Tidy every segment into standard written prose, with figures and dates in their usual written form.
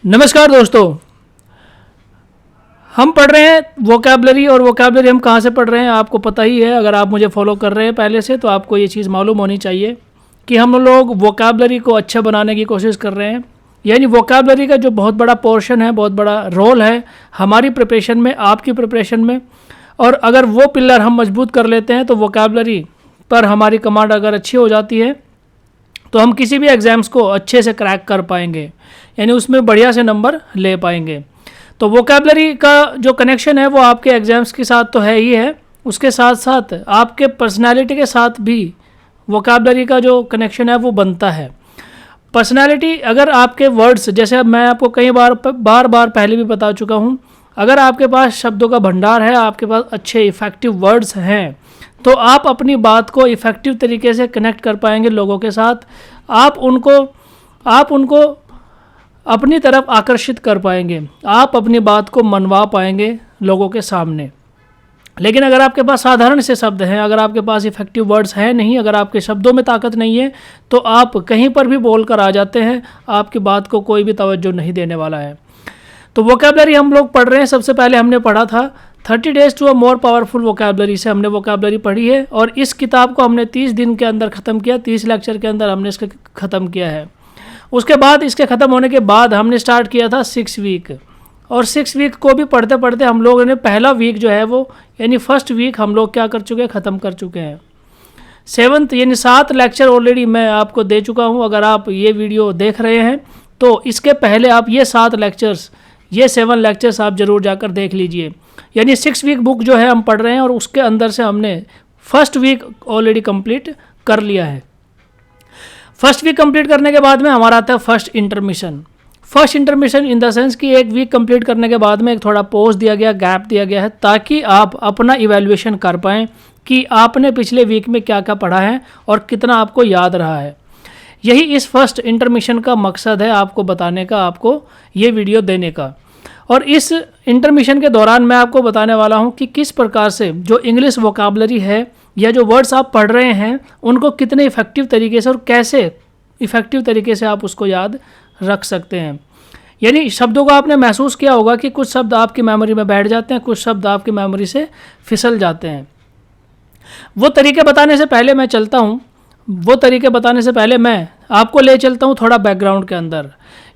नमस्कार दोस्तों, हम पढ़ रहे हैं वोकैबलरी। और वोकैबलरी हम कहाँ से पढ़ रहे हैं आपको पता ही है। अगर आप मुझे फॉलो कर रहे हैं पहले से तो आपको ये चीज़ मालूम होनी चाहिए कि हम लोग वोकैबलरी को अच्छा बनाने की कोशिश कर रहे हैं। यानी वोकैबलरी का जो बहुत बड़ा पोर्शन है, बहुत बड़ा रोल है हमारी प्रिपरेशन में, आपकी प्रिपरेशन में। और अगर वो पिलर हम मजबूत कर लेते हैं तो वोकैबलरी पर हमारी कमांड अगर अच्छी हो जाती है तो हम किसी भी एग्ज़ाम्स को अच्छे से क्रैक कर पाएंगे, यानी उसमें बढ़िया से नंबर ले पाएंगे। तो वोकैबलरी का जो कनेक्शन है वो आपके एग्ज़ाम्स के साथ तो है ही है, उसके साथ साथ आपके पर्सनालिटी के साथ भी वोकैबलरी का जो कनेक्शन है वो बनता है। पर्सनालिटी, अगर आपके वर्ड्स, जैसे अब मैं आपको कई बार पहले भी बता चुका हूँ, अगर आपके पास शब्दों का भंडार है, आपके पास अच्छे इफ़ेक्टिव वर्ड्स हैं, तो आप अपनी बात को इफ़ेक्टिव तरीके से कनेक्ट कर पाएंगे लोगों के साथ। आप उनको अपनी तरफ आकर्षित कर पाएंगे, आप अपनी बात को मनवा पाएंगे लोगों के सामने। लेकिन अगर आपके पास साधारण से शब्द हैं, अगर आपके पास इफ़ेक्टिव वर्ड्स हैं नहीं, अगर आपके शब्दों में ताकत नहीं है, तो आप कहीं पर भी बोल कर आ जाते हैं, आपकी बात को कोई भी तवज्जो नहीं देने वाला है। तो वोकैबलरी हम लोग पढ़ रहे हैं। सबसे पहले हमने पढ़ा था 30 days to a more powerful vocabulary से हमने वोकैबलरी पढ़ी है। और इस किताब को हमने 30 दिन के अंदर ख़त्म किया, 30 लेक्चर के अंदर हमने इसको ख़त्म किया है। उसके बाद इसके ख़त्म होने के बाद हमने स्टार्ट किया था 6 वीक। और 6 वीक को भी पढ़ते पढ़ते हम लोगों ने पहला वीक जो है वो, यानी फर्स्ट वीक हम लोग क्या कर चुके हैं, ख़त्म कर चुके हैं। 7th यानी 7 लेक्चर ऑलरेडी मैं आपको दे चुका हूँ। अगर आप ये वीडियो देख रहे हैं तो इसके पहले आप ये 7 लेक्चर्स, ये 7 लेक्चर्स आप ज़रूर जाकर देख लीजिए। यानी 6 वीक बुक जो है हम पढ़ रहे हैं और उसके अंदर से हमने फर्स्ट वीक ऑलरेडी कंप्लीट कर लिया है। फर्स्ट वीक कंप्लीट करने के बाद में हमारा आता है first intermission. First intermission in the sense कि एक वीक कंप्लीट करने के बाद में एक थोड़ा पॉज दिया गया, गैप दिया गया है, ताकि आप अपना इवैल्यूएशन कर पाएँ कि आपने पिछले वीक में क्या क्या पढ़ा है और कितना आपको याद रहा है। यही इस फर्स्ट इंटरमिशन का मकसद है, आपको बताने का, आपको ये वीडियो देने का। और इस इंटरमिशन के दौरान मैं आपको बताने वाला हूँ कि किस प्रकार से जो इंग्लिश वोकैबलरी है या जो वर्ड्स आप पढ़ रहे हैं उनको कितने इफ़ेक्टिव तरीके से और कैसे इफ़ेक्टिव तरीके से आप उसको याद रख सकते हैं। यानी शब्दों को आपने महसूस किया होगा कि कुछ शब्द आपकी मेमोरी में बैठ जाते हैं, कुछ शब्द आपकी मेमोरी से फिसल जाते हैं। वो तरीके बताने से पहले मैं आपको ले चलता हूँ थोड़ा बैकग्राउंड के अंदर।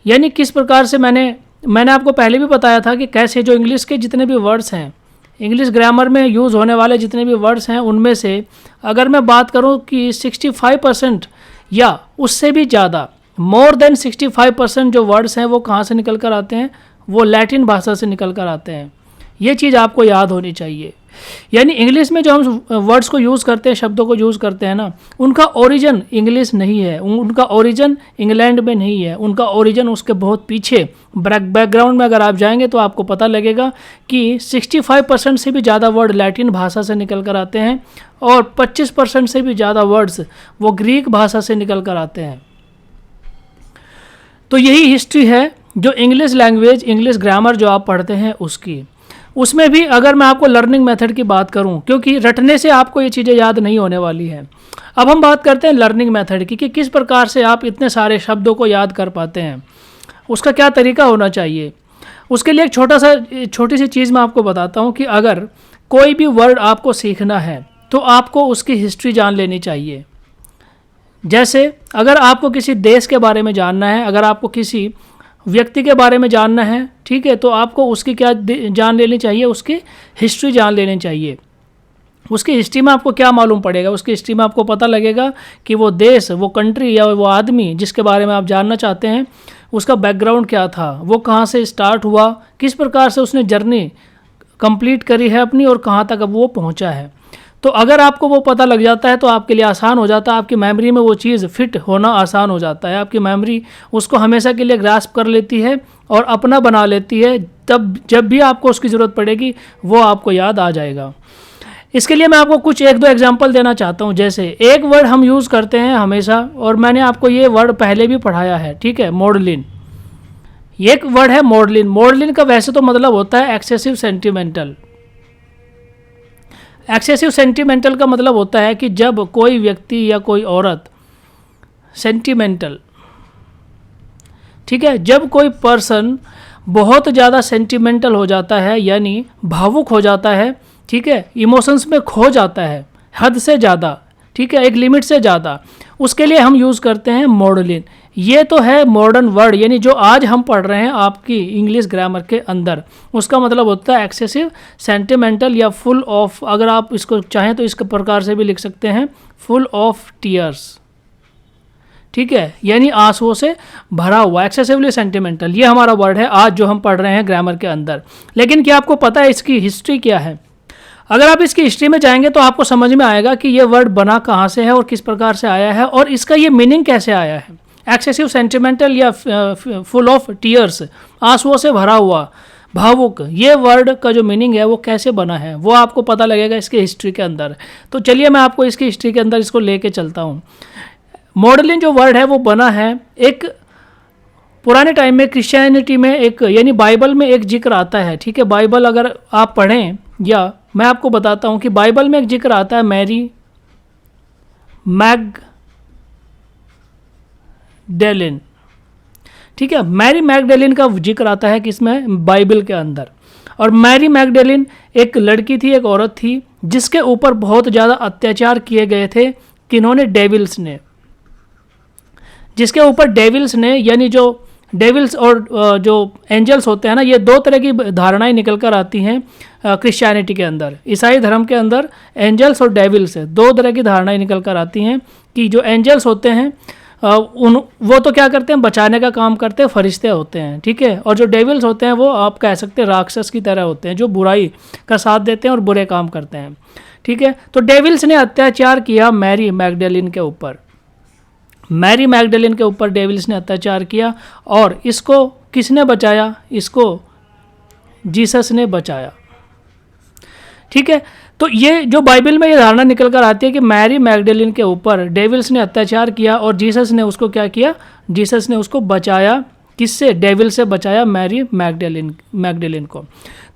यानी किस प्रकार से मैंने आपको पहले भी बताया था कि कैसे जो इंग्लिश के जितने भी वर्ड्स हैं, इंग्लिश ग्रामर में यूज़ होने वाले जितने भी वर्ड्स हैं, उनमें से अगर मैं बात करूं कि 65% या उससे भी ज़्यादा, मोर देन 65% जो वर्ड्स हैं वो कहाँ से निकल कर आते हैं, वो लैटिन भाषा से निकल कर आते हैं। ये चीज़ आपको याद होनी चाहिए। यानी इंग्लिश में जो हम वर्ड्स को यूज़ करते हैं, शब्दों को यूज़ करते हैं ना, उनका ओरिजिन इंग्लिश नहीं है, उनका ओरिजिन इंग्लैंड में नहीं है, उनका ओरिजिन उसके बहुत पीछे बैकग्राउंड में अगर आप जाएंगे तो आपको पता लगेगा कि 65% से भी ज़्यादा वर्ड लैटिन भाषा से निकल कर आते हैं और 25% से भी ज़्यादा वर्ड्स वो ग्रीक भाषा से निकल कर आते हैं। तो यही हिस्ट्री है जो इंग्लिश लैंग्वेज, इंग्लिश ग्रामर जो आप पढ़ते हैं उसकी। उसमें भी अगर मैं आपको लर्निंग मेथड की बात करूं, क्योंकि रटने से आपको ये चीज़ें याद नहीं होने वाली हैं। अब हम बात करते हैं लर्निंग मेथड की कि किस प्रकार से आप इतने सारे शब्दों को याद कर पाते हैं, उसका क्या तरीका होना चाहिए। उसके लिए एक छोटी सी चीज़ मैं आपको बताता हूं कि अगर कोई भी वर्ड आपको सीखना है तो आपको उसकी हिस्ट्री जान लेनी चाहिए। जैसे अगर आपको किसी देश के बारे में जानना है, अगर आपको किसी व्यक्ति के बारे में जानना है, ठीक है, तो आपको उसकी क्या जान लेनी चाहिए, उसकी हिस्ट्री जान लेनी चाहिए। उसकी हिस्ट्री में आपको क्या मालूम पड़ेगा, उसकी हिस्ट्री में आपको पता लगेगा कि वो देश, वो कंट्री या वो आदमी जिसके बारे में आप जानना चाहते हैं उसका बैकग्राउंड क्या था, वो कहाँ से स्टार्ट हुआ, किस प्रकार से उसने जर्नी कंप्लीट करी है अपनी और कहाँ तक अब वो पहुँचा है। तो अगर आपको वो पता लग जाता है तो आपके लिए आसान हो जाता है, आपकी मेमोरी में वो चीज़ फिट होना आसान हो जाता है। आपकी मेमोरी उसको हमेशा के लिए ग्रास्प कर लेती है और अपना बना लेती है। तब जब भी आपको उसकी ज़रूरत पड़ेगी वो आपको याद आ जाएगा। इसके लिए मैं आपको कुछ 1-2 एग्जांपल देना चाहता हूँ। जैसे एक वर्ड हम यूज़ करते हैं हमेशा, और मैंने आपको ये वर्ड पहले भी पढ़ाया है, ठीक है, मॉडलिन। एक वर्ड है मॉडलिन। मॉडलिन का वैसे तो मतलब होता है एक्सेसिव सेंटिमेंटल। एक्सेसिव सेंटिमेंटल का मतलब होता है कि जब कोई व्यक्ति या कोई औरत सेंटिमेंटल ठीक है, जब कोई पर्सन बहुत ज़्यादा सेंटिमेंटल हो जाता है, यानी भावुक हो जाता है, ठीक है, इमोशंस में खो जाता है हद से ज़्यादा, ठीक है, एक लिमिट से ज़्यादा, उसके लिए हम यूज़ करते हैं मॉडलिन। ये तो है मॉडर्न वर्ड, यानी जो आज हम पढ़ रहे हैं आपकी इंग्लिश ग्रामर के अंदर, उसका मतलब होता है एक्सेसिव सेंटिमेंटल या फुल ऑफ, अगर आप इसको चाहें तो इस प्रकार से भी लिख सकते हैं, फुल ऑफ टीयर्स, ठीक है, यानी आंसुओं से भरा हुआ, एक्सेसिवली सेंटिमेंटल, ये हमारा वर्ड है आज जो हम पढ़ रहे हैं ग्रामर के अंदर। लेकिन क्या आपको पता है इसकी हिस्ट्री क्या है? अगर आप इसकी हिस्ट्री में जाएंगे तो आपको समझ में आएगा कि ये वर्ड बना कहाँ से है और किस प्रकार से आया है और इसका ये मीनिंग कैसे आया है। एक्सेसिव सेंटिमेंटल या फुल ऑफ टीयर्स, आंसुओं से भरा हुआ, भावुक, ये वर्ड का जो मीनिंग है वो कैसे बना है वो आपको पता लगेगा इसके हिस्ट्री के अंदर। तो चलिए मैं आपको इसकी हिस्ट्री के अंदर इसको लेके चलता हूँ। मॉडलिन जो वर्ड है वो बना है एक पुराने टाइम में क्रिश्चियनिटी में, एक यानी बाइबल में एक जिक्र आता है, ठीक है, बाइबल अगर आप पढ़ें, या मैं आपको बताता हूँ कि बाइबल में एक जिक्र आता है मैरी मैगडेलिन, ठीक है, मैरी मैगडेलिन का जिक्र आता है किसमें? बाइबल के अंदर। और मैरी मैगडेलिन एक लड़की थी, एक औरत थी जिसके ऊपर बहुत ज़्यादा अत्याचार किए गए थे, किन्होंने? डेविल्स ने, यानी जो डेविल्स और जो एंजल्स होते हैं ना, ये दो तरह की धारणाएं निकल कर आती हैं क्रिश्चियनिटी के अंदर। ईसाई धर्म के अंदर एंजल्स और डेविल्स है, दो तरह की धारणाएं निकल कर आती हैं कि जो एंजल्स होते हैं वो तो क्या करते हैं? बचाने का काम करते हैं, फरिश्ते होते हैं, ठीक है, और जो डेविल्स होते हैं वो आप कह सकते हैं राक्षस की तरह होते हैं, जो बुराई का साथ देते हैं और बुरे काम करते हैं, ठीक है। तो डेविल्स ने अत्याचार किया मैरी मैगडेलिन के ऊपर, मैरी मैगडेलिन के ऊपर डेविल्स ने अत्याचार किया, और इसको किसने बचाया? इसको जीसस ने बचाया, ठीक है। तो ये जो बाइबल में ये धारणा निकल कर आती है कि मैरी मैगडेलिन के ऊपर डेविल्स ने अत्याचार किया और जीसस ने उसको क्या किया? जीसस ने उसको बचाया, किससे? डेविल से बचाया मैरी मैगडेलिन को।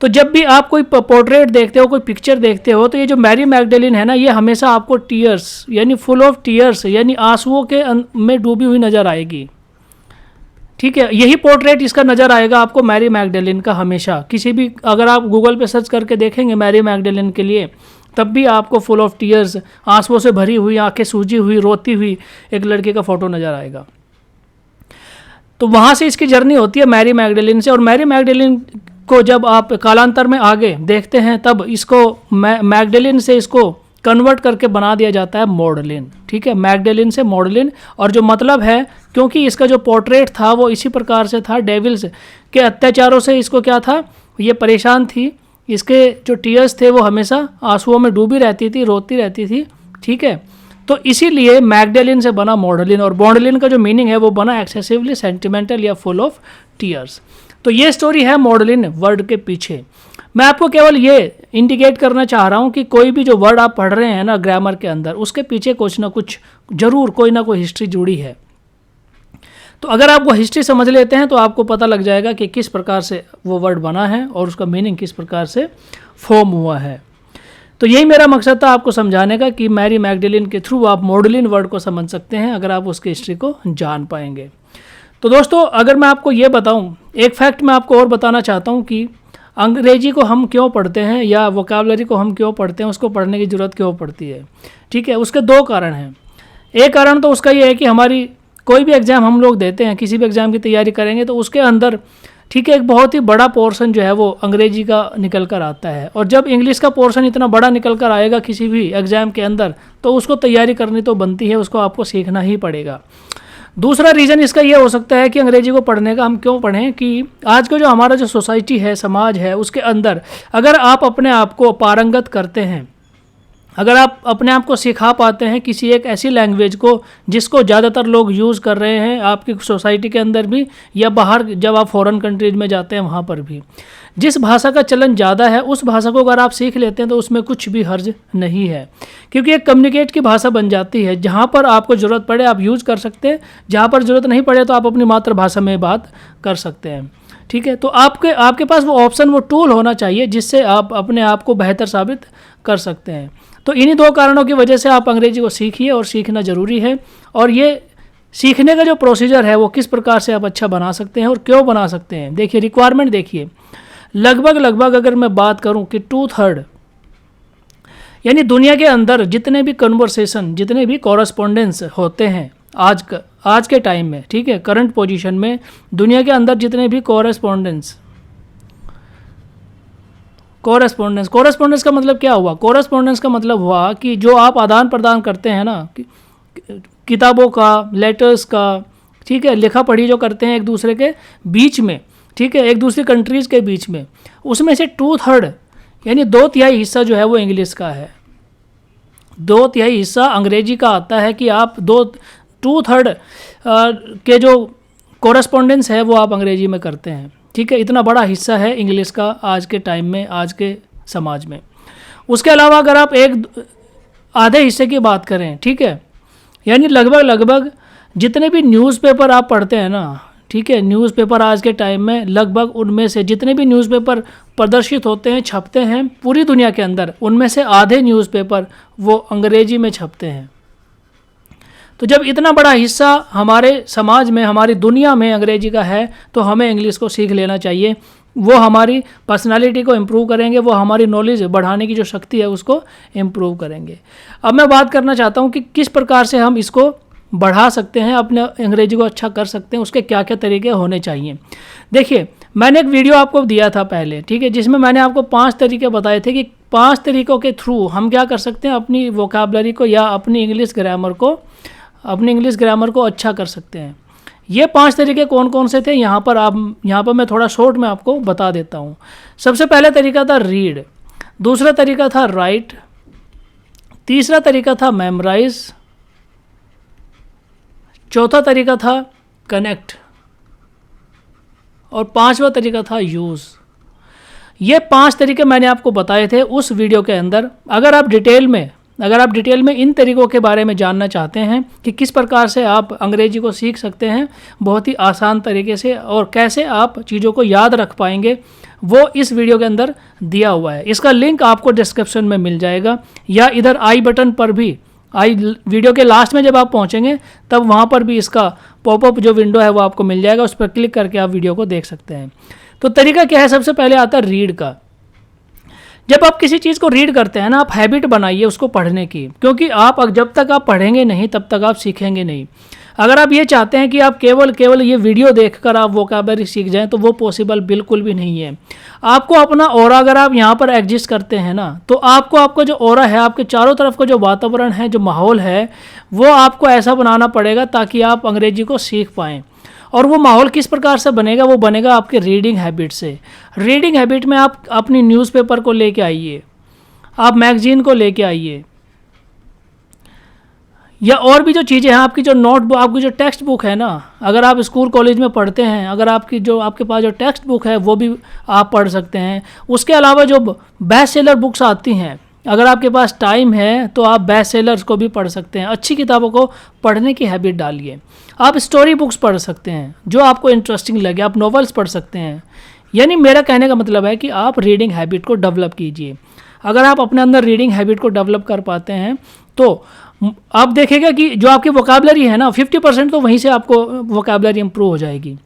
तो जब भी आप कोई पोर्ट्रेट देखते हो, कोई पिक्चर देखते हो, तो ये जो मैरी मैगडेलिन है ना, ये हमेशा आपको टीयर्स यानी फुल ऑफ टीयर्स यानी आंसुओं के में डूबी हुई नजर आएगी, ठीक है। यही पोर्ट्रेट इसका नज़र आएगा आपको मैरी मैगडेलिन का हमेशा। किसी भी अगर आप गूगल पे सर्च करके देखेंगे मैरी मैगडेलिन के लिए, तब भी आपको फुल ऑफ टीयर्स, आंसुओं से भरी हुई, आंखें सूजी हुई, रोती हुई एक लड़की का फोटो नज़र आएगा। तो वहाँ से इसकी जर्नी होती है मैरी मैगडेलिन से, और मैरी मैगडेलिन को जब आप कालांतर में आगे देखते हैं तब इसको मैगडेलिन से इसको कन्वर्ट करके बना दिया जाता है मॉडलिन, ठीक है, मैगडेलिन से मॉडलिन। और जो मतलब है, क्योंकि इसका जो पोर्ट्रेट था वो इसी प्रकार से था, डेविल्स के अत्याचारों से इसको क्या था, ये परेशान थी, इसके जो टीयर्स थे वो हमेशा आंसुओं में डूबी रहती थी, रोती रहती थी, ठीक है। तो इसीलिए मैगडेलिन से बना मॉडलिन, और मॉडलिन का जो मीनिंग है वो बना एक्सेसिवली सेंटिमेंटल या फुल ऑफ टीयर्स। तो ये स्टोरी है मॉडलिन वर्ड के पीछे। मैं आपको केवल ये इंडिकेट करना चाह रहा हूँ कि कोई भी जो वर्ड आप पढ़ रहे हैं ना ग्रामर के अंदर, उसके पीछे कुछ ना कुछ जरूर कोई ना कोई हिस्ट्री जुड़ी है। तो अगर आप वो हिस्ट्री समझ लेते हैं तो आपको पता लग जाएगा कि किस प्रकार से वो वर्ड बना है और उसका मीनिंग किस प्रकार से फॉर्म हुआ है। तो यही मेरा मकसद था आपको समझाने का कि मैरी मैगडेलिन के थ्रू आप मॉडलिन वर्ड को समझ सकते हैं अगर आप उसकी हिस्ट्री को जान पाएंगे। तो दोस्तों, अगर मैं आपको ये बताऊं, एक फैक्ट मैं आपको और बताना चाहता हूं कि अंग्रेजी को हम क्यों पढ़ते हैं या वोकैबुलरी को हम क्यों पढ़ते हैं, उसको पढ़ने की ज़रूरत क्यों पड़ती है, ठीक है। उसके दो कारण हैं। एक कारण तो उसका ये है कि हमारी कोई भी एग्ज़ाम हम लोग देते हैं, किसी भी एग्ज़ाम की तैयारी करेंगे तो उसके अंदर, ठीक है, एक बहुत ही बड़ा पोर्शन जो है वो अंग्रेजी का निकल कर आता है, और जब इंग्लिश का पोर्शन इतना बड़ा निकल कर आएगा किसी भी एग्ज़ाम के अंदर तो उसको तैयारी करनी तो बनती है, उसको आपको सीखना ही पड़ेगा। दूसरा रीज़न इसका ये हो सकता है कि अंग्रेजी को पढ़ने का हम क्यों पढ़ें कि आज का जो हमारा जो सोसाइटी है, समाज है, उसके अंदर अगर आप अपने आप को पारंगत करते हैं, अगर आप अपने आप को सिखा पाते हैं किसी एक ऐसी लैंग्वेज को जिसको ज़्यादातर लोग यूज़ कर रहे हैं आपकी सोसाइटी के अंदर भी या बाहर जब आप फॉरेन कंट्रीज में जाते हैं वहाँ पर भी, जिस भाषा का चलन ज़्यादा है उस भाषा को अगर आप सीख लेते हैं तो उसमें कुछ भी हर्ज नहीं है, क्योंकि एक कम्युनिकेट की भाषा बन जाती है। जहाँ पर आपको ज़रूरत पड़े आप यूज़ कर सकते हैं, जहाँ पर ज़रूरत नहीं पड़े तो आप अपनी मातृभाषा में बात कर सकते हैं, ठीक है। तो आपके पास वो ऑप्शन, वो टूल होना चाहिए जिससे आप अपने आप को बेहतर साबित कर सकते हैं। तो इन्हीं दो कारणों की वजह से आप अंग्रेजी को सीखिए और सीखना ज़रूरी है। और ये सीखने का जो प्रोसीजर है वो किस प्रकार से आप अच्छा बना सकते हैं और क्यों बना सकते हैं। देखिए रिक्वायरमेंट देखिए, लगभग अगर मैं बात करूं कि 2/3 यानी दुनिया के अंदर जितने भी कन्वर्सेशन, जितने भी कॉरस्पॉन्डेंस होते हैं आज के टाइम में, ठीक है, करंट पोजीशन में दुनिया के अंदर जितने भी कॉरस्पॉन्डेंस का मतलब क्या हुआ? कॉरस्पॉन्डेंस का मतलब हुआ कि जो आप आदान प्रदान करते हैं ना, किताबों का, लेटर्स का, ठीक है, लिखा पढ़ी जो करते हैं एक दूसरे के बीच में, ठीक है, एक दूसरी कंट्रीज़ के बीच में, उसमें से 2/3 यानी 2/3 हिस्सा जो है वो इंग्लिश का है, 2/3 हिस्सा अंग्रेजी का आता है कि आप 2/3 के जो कॉरस्पॉन्डेंस है वो आप अंग्रेजी में करते हैं, ठीक है। इतना बड़ा हिस्सा है इंग्लिश का आज के टाइम में, आज के समाज में। उसके अलावा अगर आप एक आधे हिस्से की बात करें, ठीक है, यानी लगभग जितने भी न्यूज़पेपर आप पढ़ते हैं ना, ठीक है, न्यूज़पेपर आज के टाइम में लगभग उनमें से जितने भी न्यूज़पेपर प्रदर्शित होते हैं, छपते हैं पूरी दुनिया के अंदर, उनमें से आधे न्यूज़पेपर वो अंग्रेजी में छपते हैं। तो जब इतना बड़ा हिस्सा हमारे समाज में, हमारी दुनिया में अंग्रेजी का है, तो हमें इंग्लिश को सीख लेना चाहिए। वो हमारी पर्सनालिटी को इम्प्रूव करेंगे, वो हमारी नॉलेज बढ़ाने की जो शक्ति है उसको इम्प्रूव करेंगे। अब मैं बात करना चाहता हूँ कि किस प्रकार से हम इसको बढ़ा सकते हैं, अपने अंग्रेजी को अच्छा कर सकते हैं, उसके क्या क्या तरीके होने चाहिए। देखिए मैंने एक वीडियो आपको दिया था पहले, ठीक है, जिसमें मैंने आपको 5 तरीके बताए थे कि 5 तरीक़ों के थ्रू हम क्या कर सकते हैं, अपनी वोकैबुलरी को या अपनी इंग्लिश ग्रामर को अच्छा कर सकते हैं। ये 5 तरीके कौन कौन से थे, यहाँ पर मैं थोड़ा शॉर्ट में आपको बता देता हूँ। सबसे पहला तरीका था रीड, दूसरा तरीका था राइट, तीसरा तरीका था मेमोराइज, चौथा तरीका था कनेक्ट और 5वां तरीका था यूज़। ये 5 तरीके मैंने आपको बताए थे उस वीडियो के अंदर। अगर आप डिटेल में इन तरीकों के बारे में जानना चाहते हैं कि किस प्रकार से आप अंग्रेजी को सीख सकते हैं बहुत ही आसान तरीके से और कैसे आप चीज़ों को याद रख पाएंगे, वो इस वीडियो के अंदर दिया हुआ है। इसका लिंक आपको डिस्क्रिप्शन में मिल जाएगा या इधर आई बटन पर भी, वीडियो के लास्ट में जब आप पहुंचेंगे तब वहां पर भी इसका पॉपअप जो विंडो है वो आपको मिल जाएगा, उस पर क्लिक करके आप वीडियो को देख सकते हैं। तो तरीका क्या है, सबसे पहले आता है रीड का। जब आप किसी चीज़ को रीड करते हैं ना, आप हैबिट बनाइए उसको पढ़ने की, क्योंकि जब तक आप पढ़ेंगे नहीं तब तक आप सीखेंगे नहीं। अगर आप ये चाहते हैं कि आप केवल ये वीडियो देखकर आप वोकैबुलरी सीख जाएं तो वो पॉसिबल बिल्कुल भी नहीं है। आपको अपना ऑरा, अगर आप यहाँ पर एग्जिस्ट करते हैं ना, तो आपका जो ऑरा है, आपके चारों तरफ का जो वातावरण है, जो माहौल है, वो आपको ऐसा बनाना पड़ेगा ताकि आप अंग्रेजी को सीख पाएँ। और वो माहौल किस प्रकार से बनेगा, वो बनेगा आपके रीडिंग हैबिट से। रीडिंग हैबिट में आप अपनी न्यूज़पेपर को लेके आइए, आप मैगजीन को लेके आइए, या और भी जो चीज़ें हैं, आपकी जो नोटबुक, आपकी जो टेक्स्ट बुक है ना, अगर आप स्कूल कॉलेज में पढ़ते हैं, अगर आपके पास जो टेक्स्ट बुक है वो भी आप पढ़ सकते हैं। उसके अलावा जो बेस्ट सेलर बुक्स आती हैं, अगर आपके पास टाइम है तो आप बेस्ट सेलर्स को भी पढ़ सकते हैं। अच्छी किताबों को पढ़ने की हैबिट डालिए। आप स्टोरी बुक्स पढ़ सकते हैं जो आपको इंटरेस्टिंग लगे, आप नॉवेल्स पढ़ सकते हैं। यानी मेरा कहने का मतलब है कि आप रीडिंग हैबिट को डेवलप कीजिए। अगर आप अपने अंदर रीडिंग हैबिट को डेवलप कर पाते हैं तो आप देखेगा कि जो आपकी वोकैबुलरी है ना, 50% तो वहीं से आपको वोकैबुलरी इंप्रूव हो जाएगी।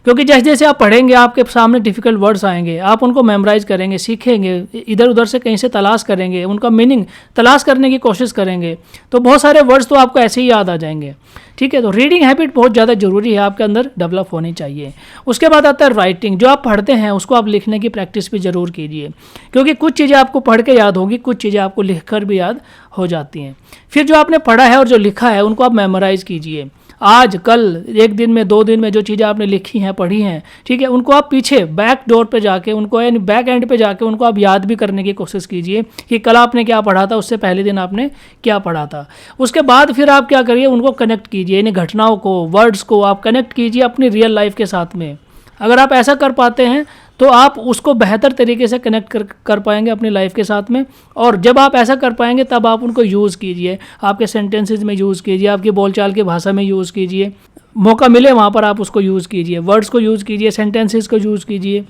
क्योंकि जैसे जैसे आप पढ़ेंगे आपके सामने डिफ़िकल्ट वर्ड्स आएंगे, आप उनको मेमोराइज करेंगे, सीखेंगे, इधर उधर से कहीं से तलाश करेंगे, उनका मीनिंग तलाश करने की कोशिश करेंगे, तो बहुत सारे वर्ड्स तो आपको ऐसे ही याद आ जाएंगे। ठीक है, तो रीडिंग हैबिट बहुत ज़्यादा ज़रूरी है, आपके अंदर डेवलप होनी चाहिए। उसके बाद आता है राइटिंग। जो आप पढ़ते हैं उसको आप लिखने की प्रैक्टिस भी ज़रूर कीजिए, क्योंकि कुछ चीज़ें आपको पढ़ के याद होगी, कुछ चीज़ें आपको लिख कर भी याद हो जाती हैं। फिर जो आपने पढ़ा है और जो लिखा है उनको आप मेमोराइज़ कीजिए। आज कल 1 दिन में 2 दिन में जो चीज़ें आपने लिखी हैं, पढ़ी हैं, ठीक है, उनको आप पीछे बैक डोर पे जाके, उनको यानी बैक एंड पे जाके उनको आप याद भी करने की कोशिश कीजिए कि कल आपने क्या पढ़ा था, उससे पहले दिन आपने क्या पढ़ा था। उसके बाद फिर आप क्या करिए, उनको कनेक्ट कीजिए, यानी घटनाओं को, वर्ड्स को आप कनेक्ट कीजिए अपनी रियल लाइफ के साथ में। अगर आप ऐसा कर पाते हैं तो आप उसको बेहतर तरीके से कनेक्ट कर पाएंगे अपनी लाइफ के साथ में। और जब आप ऐसा कर पाएंगे तब आप उनको यूज़ कीजिए, आपके सेंटेंसेस में यूज़ कीजिए, आपकी बोलचाल की भाषा में यूज़ कीजिए, मौका मिले वहाँ पर आप उसको यूज़ कीजिए, वर्ड्स को यूज़ कीजिए, सेंटेंसेस को यूज़ कीजिए।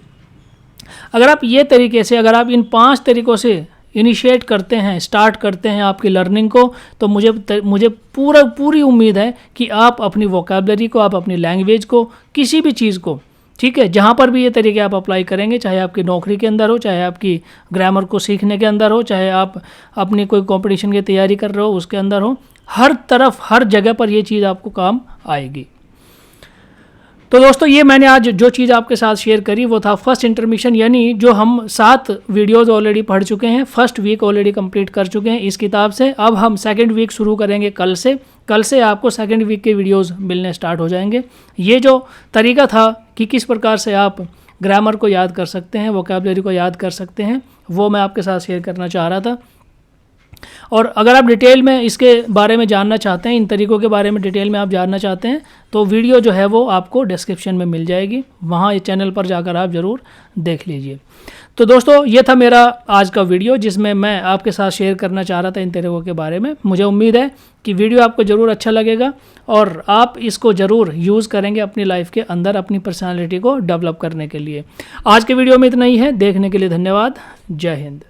अगर आप ये तरीके से, अगर आप इन 5 तरीकों से इनिशिएट करते हैं, स्टार्ट करते हैं आपकी लर्निंग को, तो मुझे पूरी उम्मीद है कि आप अपनी वोकैबुलरी को, आप अपनी लैंग्वेज को, किसी भी चीज़ को, ठीक है, जहाँ पर भी ये तरीके आप अप्लाई करेंगे, चाहे आपकी नौकरी के अंदर हो, चाहे आपकी ग्रामर को सीखने के अंदर हो, चाहे आप अपनी कोई कंपटीशन की तैयारी कर रहे हो उसके अंदर हो, हर तरफ हर जगह पर ये चीज़ आपको काम आएगी। तो दोस्तों ये मैंने आज जो चीज़ आपके साथ शेयर करी वो था फर्स्ट इंटरमिशन, यानी जो हम 7 वीडियोज़ ऑलरेडी पढ़ चुके हैं, फर्स्ट वीक ऑलरेडी कंप्लीट कर चुके हैं इस किताब से। अब हम सेकंड वीक शुरू करेंगे कल से आपको सेकंड वीक के वीडियोज़ मिलने स्टार्ट हो जाएंगे। ये जो तरीका था कि किस प्रकार से आप ग्रामर को याद कर सकते हैं, वोकैबुलरी को याद कर सकते हैं, वो मैं आपके साथ शेयर करना चाह रहा था। और अगर आप डिटेल में इसके बारे में जानना चाहते हैं, इन तरीक़ों के बारे में डिटेल में आप जानना चाहते हैं, तो वीडियो जो है वो आपको डिस्क्रिप्शन में मिल जाएगी, वहाँ इस चैनल पर जाकर आप ज़रूर देख लीजिए। तो दोस्तों ये था मेरा आज का वीडियो जिसमें मैं आपके साथ शेयर करना चाह रहा था इन तरीक़ों के बारे में। मुझे उम्मीद है कि वीडियो आपको ज़रूर अच्छा लगेगा और आप इसको ज़रूर यूज़ करेंगे अपनी लाइफ के अंदर अपनी पर्सनैलिटी को डेवलप करने के लिए। आज के वीडियो में इतना ही है। देखने के लिए धन्यवाद। जय हिंद।